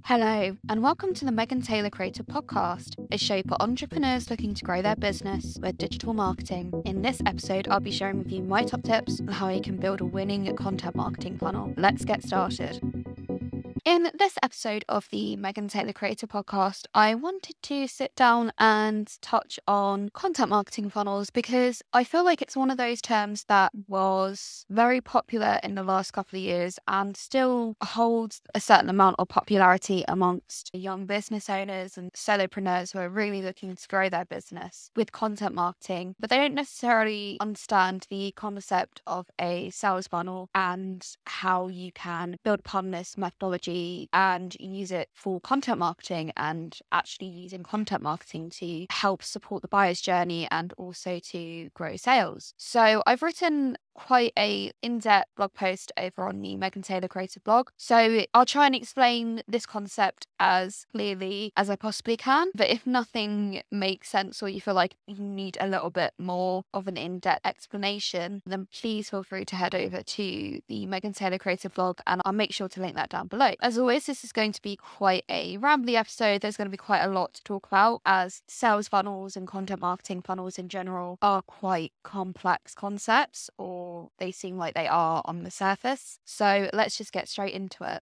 Hello, and welcome to the Megan Taylor Creator Podcast, a show for entrepreneurs looking to grow their business with digital marketing. In this episode, I'll be sharing with you my top tips on how you can build a winning content marketing funnel. Let's get started. In this episode of the Megan Taylor Creator Podcast, I wanted to sit down and touch on content marketing funnels because I feel like it's one of those terms that was very popular in the last couple of years and still holds a certain amount of popularity amongst young business owners and solopreneurs who are really looking to grow their business with content marketing, but they don't necessarily understand the concept of a sales funnel and how you can build upon this methodology and use it for content marketing and actually using content marketing to help support the buyer's journey and also to grow sales. So I've written quite a in-depth blog post over on the Megan Taylor Creative blog. So I'll try and explain this concept as clearly as I possibly can. But if nothing makes sense or you feel like you need a little bit more of an in-depth explanation, then please feel free to head over to the Megan Taylor Creative blog and I'll make sure to link that down below. As always, this is going to be quite a rambly episode. There's going to be quite a lot to talk about as sales funnels and content marketing funnels in general are quite complex concepts, or they seem like they are on the surface. So let's just get straight into it.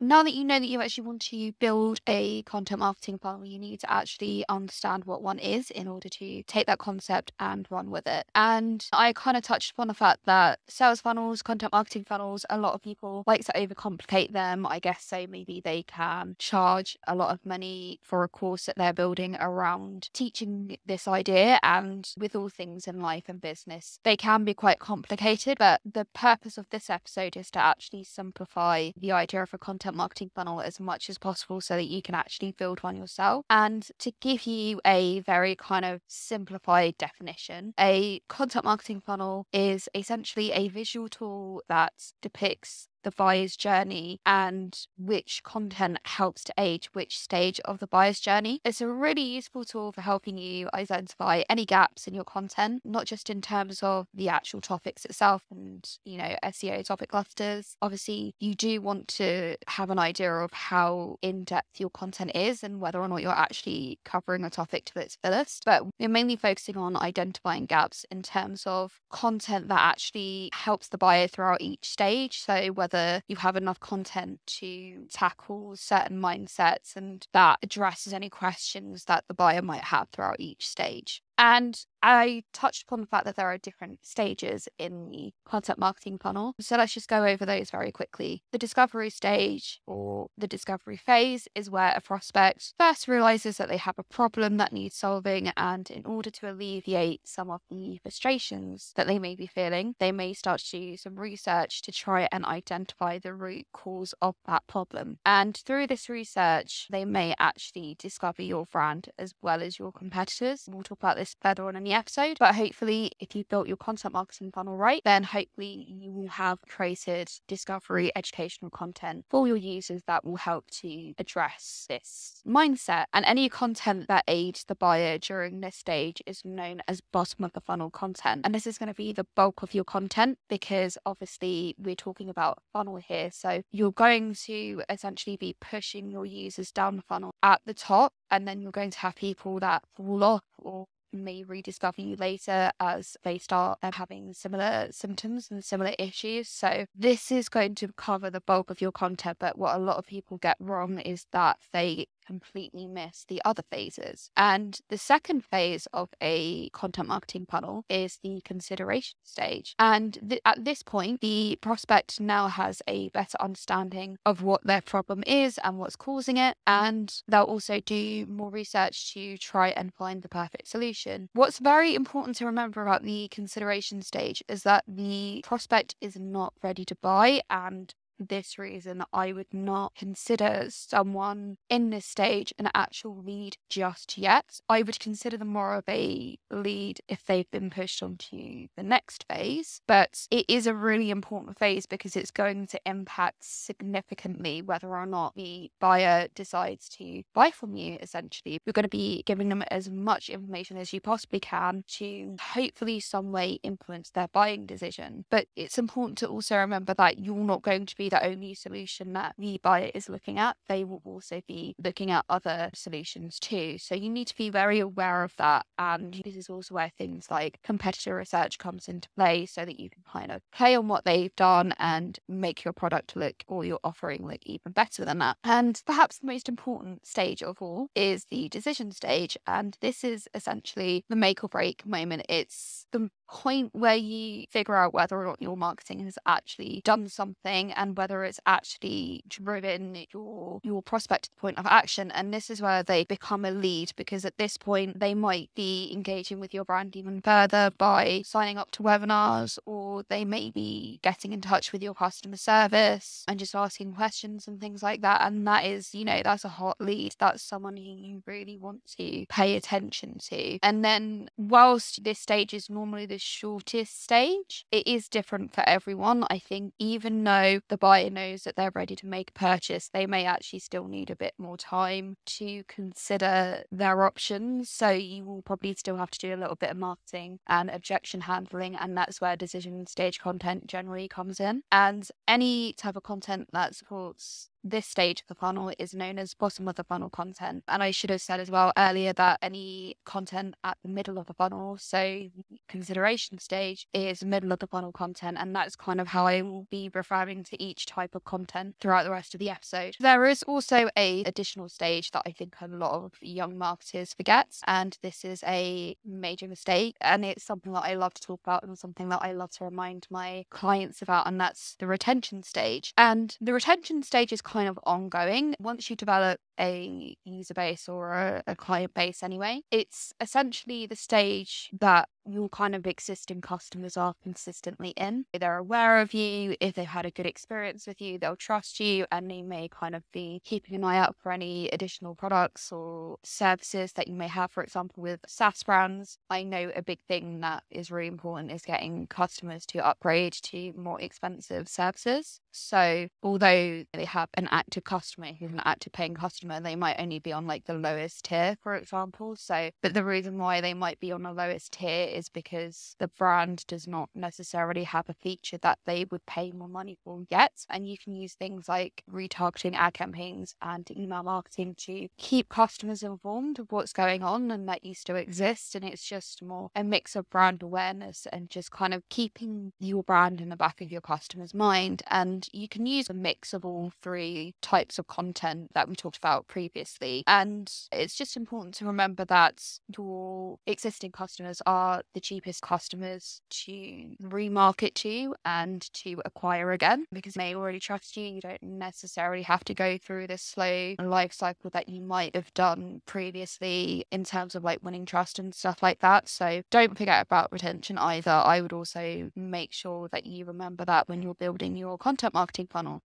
Now that you know that you actually want to build a content marketing funnel, you need to actually understand what one is in order to take that concept and run with it. And I kind of touched upon the fact that sales funnels, content marketing funnels, a lot of people like to overcomplicate them, I guess. So maybe they can charge a lot of money for a course that they're building around teaching this idea. And with all things in life and business, they can be quite complicated. But the purpose of this episode is to actually simplify the idea of a content marketing funnel as much as possible so that you can actually build one yourself. And to give you a very kind of simplified definition, a content marketing funnel is essentially a visual tool that depicts the buyer's journey and which content helps to aid which stage of the buyer's journey. It's a really useful tool for helping you identify any gaps in your content, not just in terms of the actual topics itself and, SEO topic clusters. Obviously, you do want to have an idea of how in-depth your content is and whether or not you're actually covering a topic to its fullest. But we're mainly focusing on identifying gaps in terms of content that actually helps the buyer throughout each stage. So whether you have enough content to tackle certain mindsets and that addresses any questions that the buyer might have throughout each stage. And I touched upon the fact that there are different stages in the content marketing funnel. So let's just go over those very quickly. The discovery stage or the discovery phase is where a prospect first realizes that they have a problem that needs solving. And in order to alleviate some of the frustrations that they may be feeling, they may start to do some research to try and identify the root cause of that problem. And through this research, they may actually discover your brand as well as your competitors. We'll talk about this further on in the episode, but hopefully if you built your content marketing funnel right, then hopefully you will have created discovery educational content for your users that will help to address this mindset. And any content that aids the buyer during this stage is known as bottom of the funnel content. And this is going to be the bulk of your content because obviously we're talking about a funnel here. So you're going to essentially be pushing your users down the funnel at the top, and then you're going to have people that fall off or may rediscover you later as they start having similar symptoms and similar issues. So this is going to cover the bulk of your content, but what a lot of people get wrong is that they completely miss the other phases. And the second phase of a content marketing funnel is the consideration stage. And at this point, the prospect now has a better understanding of what their problem is and what's causing it. And they'll also do more research to try and find the perfect solution. What's very important to remember about the consideration stage is that the prospect is not ready to buy, and this reason, I would not consider someone in this stage an actual lead just yet. I would consider them more of a lead if they've been pushed onto the next phase. But it is a really important phase because it's going to impact significantly whether or not the buyer decides to buy from you, essentially. You're going to be giving them as much information as you possibly can to hopefully some way influence their buying decision. But it's important to also remember that you're not going to be the only solution that the buyer is looking at. They will also be looking at other solutions too. So you need to be very aware of that. And this is also where things like competitor research comes into play, so that you can kind of play on what they've done and make your product look, or your offering look, even better than that. And perhaps the most important stage of all is the decision stage. And this is essentially the make or break moment. It's the point where you figure out whether or not your marketing has actually done something and whether it's actually driven your prospect to the point of action. And this is where they become a lead, because at this point they might be engaging with your brand even further by signing up to webinars, or they may be getting in touch with your customer service and just asking questions and things like that. And that is, that's a hot lead. That's someone who you really want to pay attention to. And then whilst this stage is normally the shortest stage, it is different for everyone. I think even though the buyer knows that they're ready to make a purchase, they may actually still need a bit more time to consider their options. So you will probably still have to do a little bit of marketing and objection handling, and that's where decision stage content generally comes in. And any type of content that supports this stage of the funnel is known as bottom of the funnel content. And I should have said as well earlier that any content at the middle of the funnel, so consideration stage, is middle of the funnel content. And that's kind of how I will be referring to each type of content throughout the rest of the episode. There is also a additional stage that I think a lot of young marketers forget, and this is a major mistake, and it's something that I love to talk about and something that I love to remind my clients about, and that's the retention stage. And the retention stage is kind of ongoing. Once you develop a user base or a client base anyway, it's essentially the stage that your kind of existing customers are consistently in. They're aware of you. If they've had a good experience with you, they'll trust you, and they may kind of be keeping an eye out for any additional products or services that you may have. For example, with SaaS brands, I know a big thing that is really important is getting customers to upgrade to more expensive services. So although they have an active customer who's an active paying customer, they might only be on like the lowest tier, for example. But the reason why they might be on the lowest tier is because the brand does not necessarily have a feature that they would pay more money for yet. And you can use things like retargeting ad campaigns and email marketing to keep customers informed of what's going on and that you still exist. And it's just more a mix of brand awareness and just kind of keeping your brand in the back of your customer's mind. And you can use a mix of all three types of content that we talked about previously. And it's just important to remember that your existing customers are the cheapest customers to remarket to and to acquire again, because they already trust you. You don't necessarily have to go through this slow life cycle that you might have done previously in terms of like winning trust and stuff like that. So don't forget about retention either. I would also make sure that you remember that when you're building your content marketing funnel.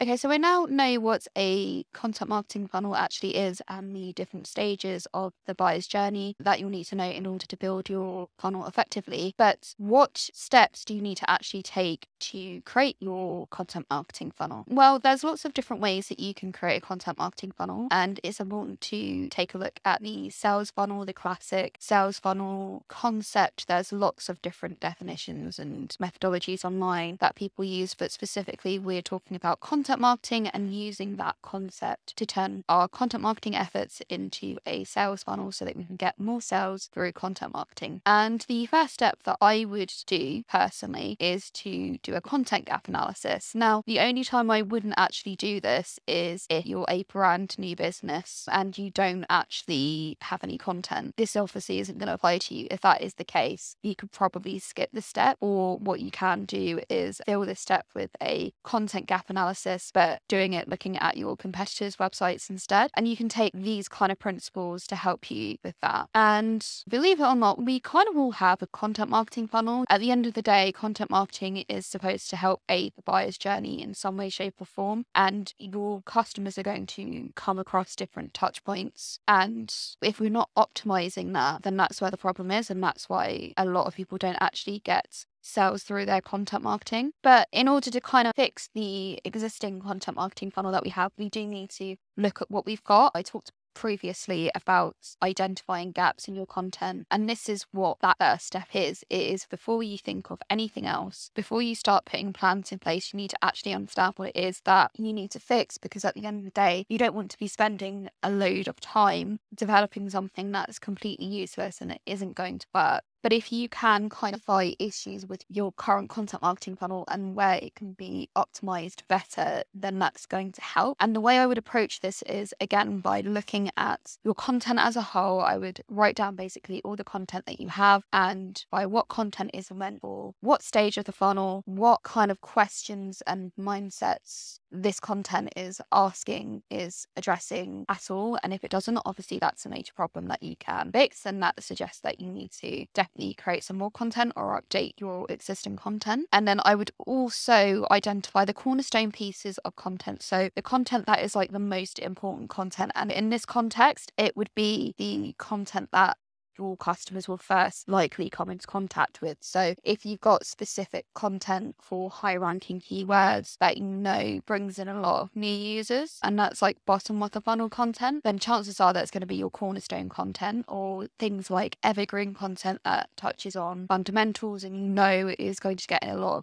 Okay, so we now know what a content marketing funnel actually is and the different stages of the buyer's journey that you'll need to know in order to build your funnel effectively. But what steps do you need to actually take to create your content marketing funnel? Well, there's lots of different ways that you can create a content marketing funnel, and it's important to take a look at the sales funnel, the classic sales funnel concept. There's lots of different definitions and methodologies online that people use, but specifically we're talking about content marketing and using that concept to turn our content marketing efforts into a sales funnel so that we can get more sales through content marketing. And the first step that I would do personally is to do a content gap analysis. Now, the only time I wouldn't actually do this is if you're a brand new business and you don't actually have any content. This obviously isn't going to apply to you. If that is the case, you could probably skip this step, or what you can do is fill this step with a content gap analysis this, but doing it looking at your competitors' websites instead. And you can take these kind of principles to help you with that. And believe it or not, we kind of all have a content marketing funnel. At the end of the day, content marketing is supposed to help aid the buyer's journey in some way, shape, or form. And your customers are going to come across different touch points. And if we're not optimizing that, then that's where the problem is. And that's why a lot of people don't actually get sales through their content marketing. But in order to kind of fix the existing content marketing funnel that we have, we do need to look at what we've got. I talked previously about identifying gaps in your content, and this is what that first step is. It is before you think of anything else, before you start putting plans in place, you need to actually understand what it is that you need to fix, because at the end of the day, you don't want to be spending a load of time developing something that's completely useless and it isn't going to work. But if you can kind of find issues with your current content marketing funnel and where it can be optimized better, then that's going to help. And the way I would approach this is, again, by looking at your content as a whole. I would write down basically all the content that you have and by what content is meant for what stage of the funnel, what kind of questions and mindsets this content is asking, is addressing at all. And if it doesn't, obviously that's a major problem that you can fix, and that suggests that you need to definitely create some more content or update your existing content. And then I would also identify the cornerstone pieces of content. So the content that is like the most important content. And in this context, it would be the content that your customers will first likely come into contact with. So if you've got specific content for high ranking keywords that you know brings in a lot of new users, and that's like bottom of the funnel content, then chances are that's going to be your cornerstone content. Or things like evergreen content that touches on fundamentals and you know is going to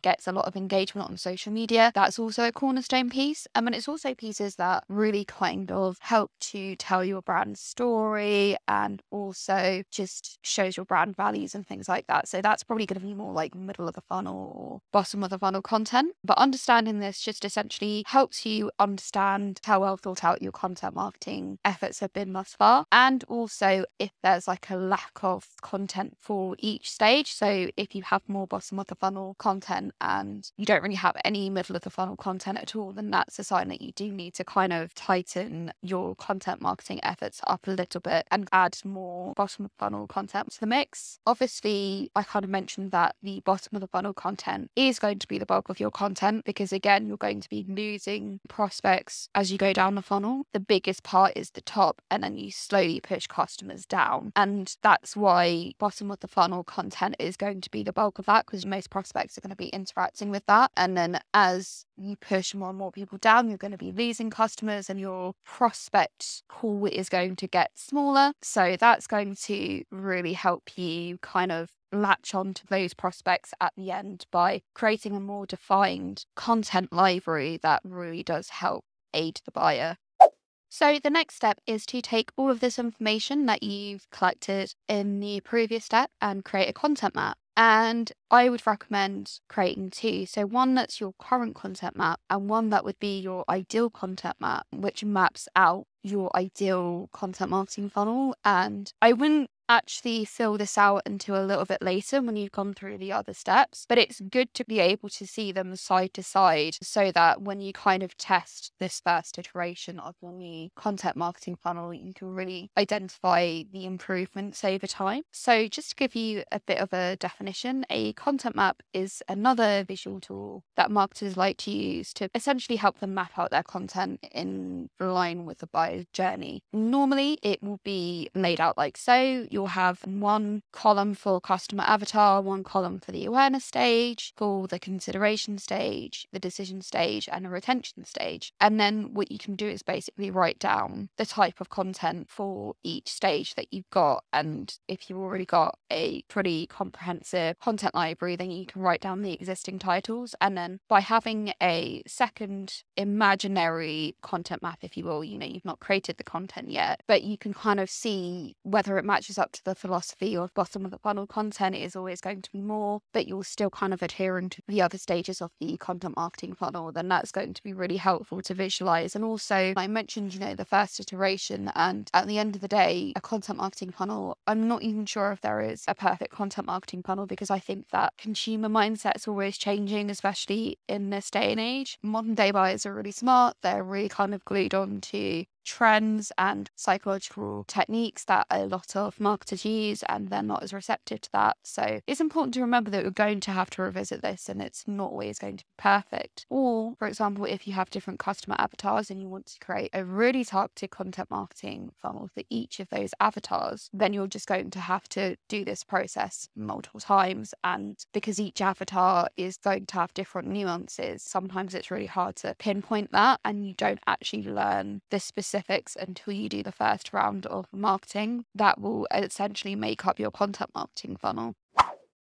gets a lot of engagement on social media, that's also a cornerstone piece. And it's also pieces that really kind of help to tell your brand story and also just shows your brand values and things like that. So that's probably going to be more like middle of the funnel or bottom of the funnel content. But understanding this just essentially helps you understand how well thought out your content marketing efforts have been thus far, and also if there's like a lack of content for each stage. So if you have more bottom of the funnel content and you don't really have any middle of the funnel content at all, then that's a sign that you do need to kind of tighten your content marketing efforts up a little bit and add more bottom of the funnel content to the mix. Obviously, I kind of mentioned that the bottom of the funnel content is going to be the bulk of your content, because again, you're going to be losing prospects as you go down the funnel. The biggest part is the top, and then you slowly push customers down. And that's why bottom of the funnel content is going to be the bulk of that, because most prospects are going to be interacting with that. And then as you push more and more people down, you're going to be losing customers and your prospect pool is going to get smaller. So that's going to really help you kind of latch on to those prospects at the end by creating a more defined content library that really does help aid the buyer. So the next step is to take all of this information that you've collected in the previous step and create a content map. And I would recommend creating two. So one that's your current content map and one that would be your ideal content map, which maps out your ideal content marketing funnel. And I wouldn't actually fill this out until a little bit later when you've gone through the other steps, but it's good to be able to see them side to side so that when you kind of test this first iteration of your new content marketing funnel, you can really identify the improvements over time. So just to give you a bit of a definition, a content map is another visual tool that marketers like to use to essentially help them map out their content in line with the buyer's journey. Normally it will be laid out like so. You'll have one column for customer avatar, one column for the awareness stage, for the consideration stage, the decision stage, and the retention stage. And then what you can do is basically write down the type of content for each stage that you've got. And if you've already got a pretty comprehensive content library, then you can write down the existing titles. And then by having a second imaginary content map, if you will, you've not created the content yet, but you can kind of see whether it matches up up to the philosophy of bottom of the funnel content, it is always going to be more, but you're still kind of adhering to the other stages of the content marketing funnel, then that's going to be really helpful to visualize. And also, I mentioned, the first iteration, and at the end of the day, a content marketing funnel, I'm not even sure if there is a perfect content marketing funnel, because I think that consumer mindset's always changing, especially in this day and age. Modern day buyers are really smart. They're really kind of glued on to trends and psychological techniques that a lot of marketers use, and they're not as receptive to that. So it's important to remember that we're going to have to revisit this, and it's not always going to be perfect. Or, for example, if you have different customer avatars and you want to create a really targeted content marketing funnel for each of those avatars, then you're just going to have to do this process multiple times. And because each avatar is going to have different nuances, sometimes it's really hard to pinpoint that, and you don't actually learn the specifics until you do the first round of marketing that will essentially make up your content marketing funnel.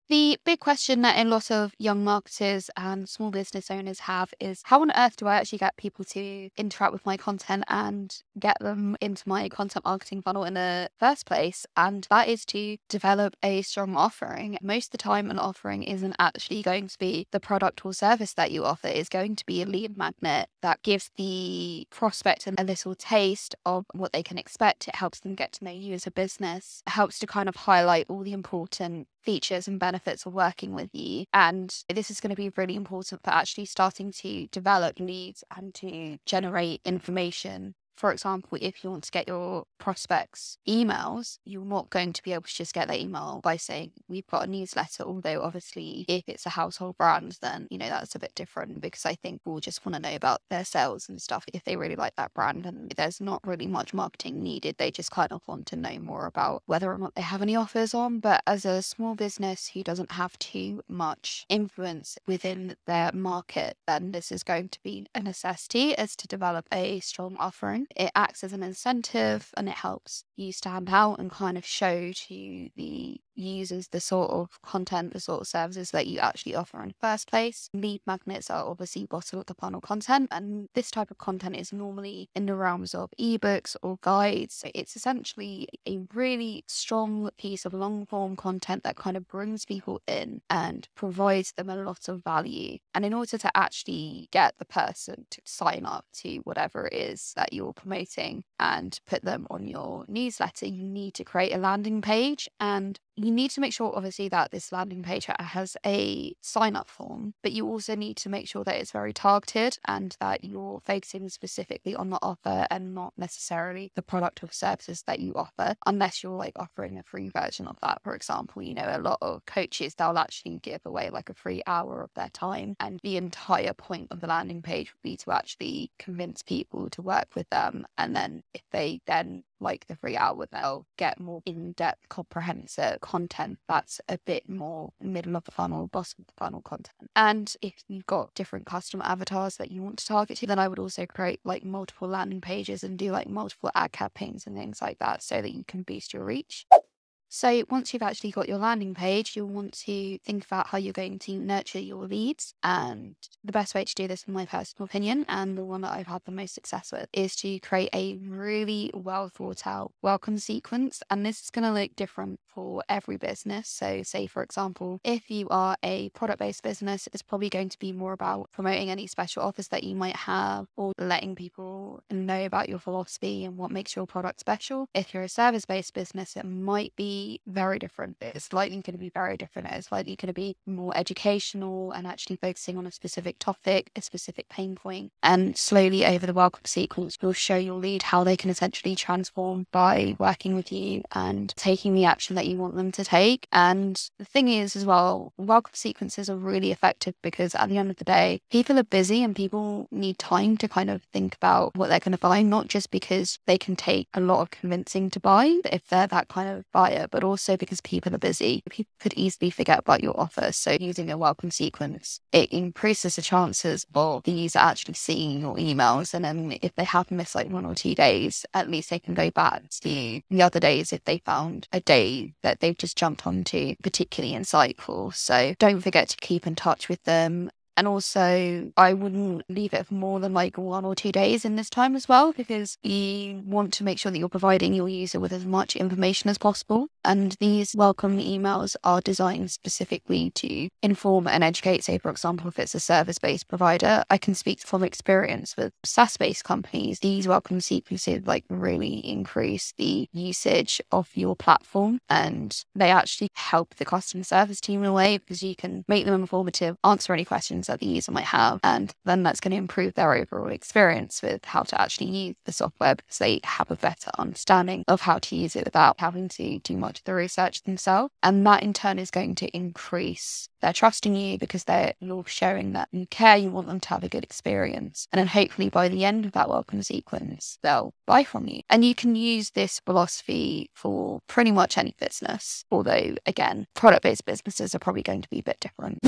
The big question that a lot of young marketers and small business owners have is, how on earth do I actually get people to interact with my content and get them into my content marketing funnel in the first place? And that is to develop a strong offering. Most of the time, an offering isn't actually going to be the product or service that you offer. It's going to be a lead magnet that gives the prospect a little taste of what they can expect. It helps them get to know you as a business. It helps to kind of highlight all the important features and benefits of working with you. And this is going to be really important for actually starting to develop leads and to generate information. For example, if you want to get your prospects emails, you're not going to be able to just get their email by saying, we've got a newsletter. Although obviously if it's a household brand, then, that's a bit different, because I think we'll just want to know about their sales and stuff if they really like that brand. And there's not really much marketing needed. They just kind of want to know more about whether or not they have any offers on. But as a small business who doesn't have too much influence within their market, then this is going to be a necessity, is to develop a strong offering. It acts as an incentive, and it helps you stand out and kind of show to the users the sort of content, the sort of services that you actually offer in the first place. Lead magnets are obviously bottom of the funnel content, and this type of content is normally in the realms of ebooks or guides. So it's essentially a really strong piece of long form content that kind of brings people in and provides them a lot of value. And in order to actually get the person to sign up to whatever it is that you're promoting and put them on your newsletter, you need to create a landing page, and you need to make sure obviously that this landing page has a sign up form, but you also need to make sure that it's very targeted and that you're focusing specifically on the offer and not necessarily the product or services that you offer, unless you're like offering a free version of that. For example, a lot of coaches, they'll actually give away like a free hour of their time, and the entire point of the landing page would be to actually convince people to work with them. And then if they then like the free hour, they'll get more in-depth, comprehensive content that's a bit more middle of the funnel, bottom of the funnel content. And if you've got different customer avatars that you want to target to, then I would also create like multiple landing pages and do like multiple ad campaigns and things like that, so that you can boost your reach. So once you've actually got your landing page, you'll want to think about how you're going to nurture your leads. And the best way to do this, in my personal opinion, and the one that I've had the most success with, is to create a really well thought out welcome sequence. And this is going to look different for every business. So say, for example, if you are a product-based business, it's probably going to be more about promoting any special offers that you might have, or letting people know about your philosophy and what makes your product special. If you're a service-based business, it might be very different. It's likely going to be very different. It's likely going to be more educational and actually focusing on a specific topic, a specific pain point. And slowly over the welcome sequence, you'll show your lead how they can essentially transform by working with you and taking the action that you want them to take. And the thing is as well, welcome sequences are really effective because at the end of the day, people are busy and people need time to kind of think about what they're going to buy, not just because they can take a lot of convincing to buy, if they're that kind of buyer, but also because people are busy. People could easily forget about your offer. So using a welcome sequence, it increases the chances of the user actually seeing your emails. And then if they have missed like 1 or 2 days, at least they can go back to the other days if they found a day that they've just jumped onto particularly insightful. So don't forget to keep in touch with them. And also, I wouldn't leave it for more than like 1 or 2 days in this time as well, because you want to make sure that you're providing your user with as much information as possible. And these welcome emails are designed specifically to inform and educate. Say, for example, if it's a service-based provider, I can speak from experience with SaaS-based companies. These welcome sequences like really increase the usage of your platform, and they actually help the customer service team in a way, because you can make them informative, answer any questions that the user might have, and then that's going to improve their overall experience with how to actually use the software, because they have a better understanding of how to use it without having to do much of the research themselves. And that in turn is going to increase their trust in you, because you're showing that you care, you want them to have a good experience. And then hopefully by the end of that welcome sequence, they'll buy from you. And you can use this philosophy for pretty much any business, although again, product-based businesses are probably going to be a bit different.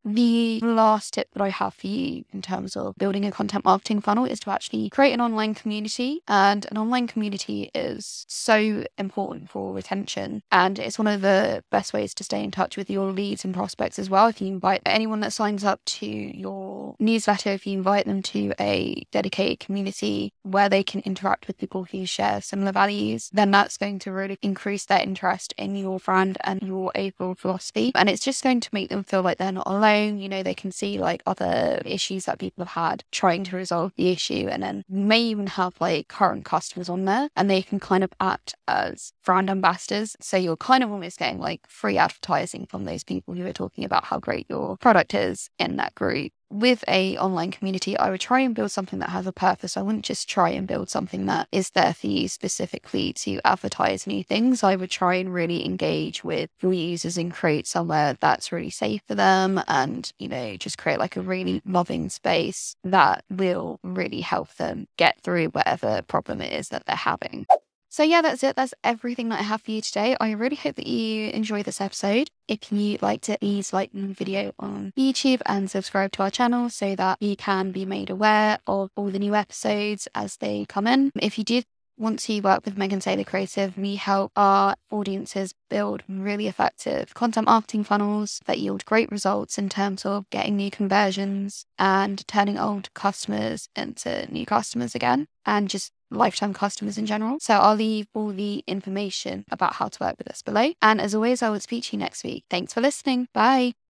The last tip that I have for you in terms of building a content marketing funnel is to actually create an online community. And an online community is so important for retention. And it's one of the best ways to stay in touch with your leads and prospects as well. If you invite anyone that signs up to your newsletter, if you invite them to a dedicated community where they can interact with people who share similar values, then that's going to really increase their interest in your brand and your overall philosophy. And it's just going to make them feel like they're not alone. They can see like other issues that people have had, trying to resolve the issue, and then may even have like current customers on there, and they can kind of act as brand ambassadors. So you're kind of almost getting like free advertising from those people who are talking about how great your product is in that group. With a online community, I would try and build something that has a purpose. I wouldn't just try and build something that is there for you specifically to advertise new things. I would try and really engage with your users and create somewhere that's really safe for them, and, just create like a really loving space that will really help them get through whatever problem it is that they're having. So yeah, that's it. That's everything that I have for you today. I really hope that you enjoyed this episode. If you liked it, please like the video on YouTube and subscribe to our channel so that you can be made aware of all the new episodes as they come in. If you did want to work with Megan Taylor Creative, we help our audiences build really effective content marketing funnels that yield great results in terms of getting new conversions and turning old customers into new customers again, and just lifetime customers in general. So I'll leave all the information about how to work with us below. And as always, I will speak to you next week. Thanks for listening. Bye.